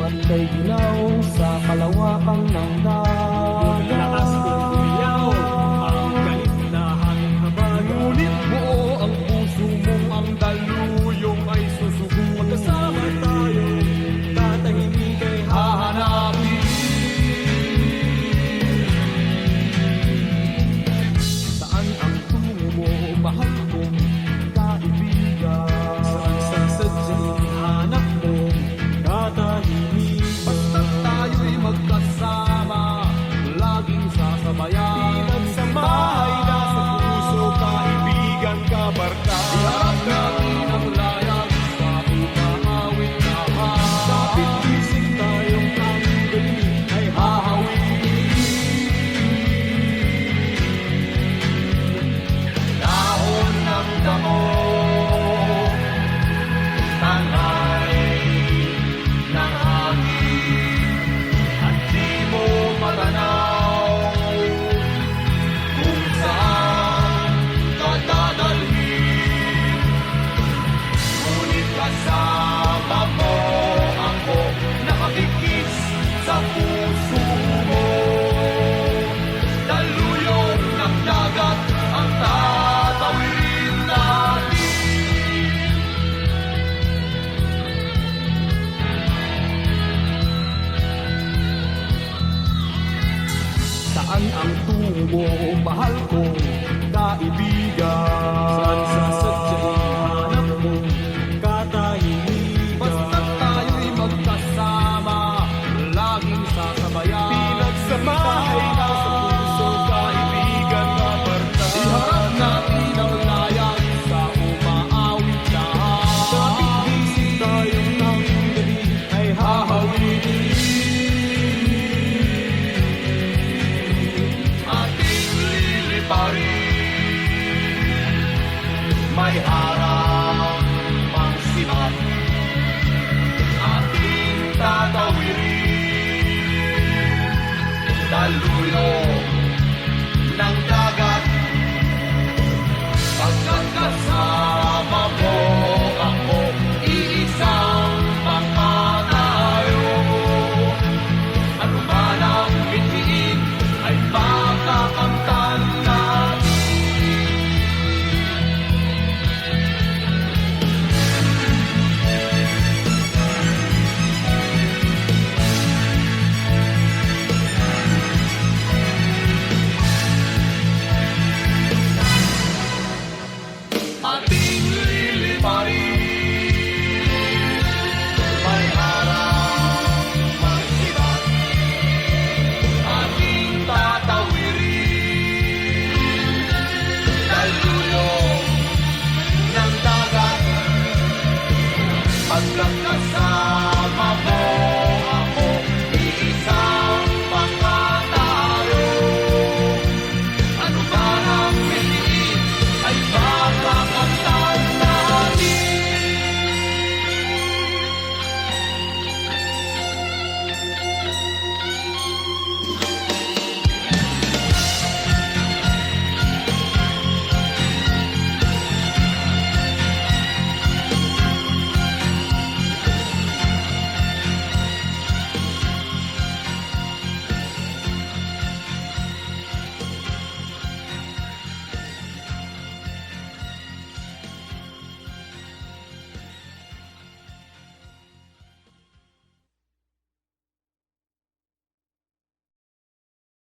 at kay ginaw sa kalawakang ng dagat. Lakas kong umiyaw ang galit na hangin habag. Ngunit buo ang puso mong ang daluyong ay susuguin. Magkasama tayo, tatahimik ay Hahanapin saan ang tungo mo, mahal kong kaibigan. saan sa sadyang hanap mo, katahimik. Basta tayo'y magkasama, laging sasabayan. Pinagsamahay na sa puso, kaibigan, kabarka. Iharap natin ang layag sa umahawit na mahal. Kapit isip tayong ang galing ay hahawin. Dahon ng damo, tangay ng hangin, at di mo matanaw kung saan ka dadalhin. Ngunit kasama mo ako, nakakikis sa puso mo. Daluyong ng dagat ang tatawid natin. Saan ang tungo mo, mahal kong kaibigan?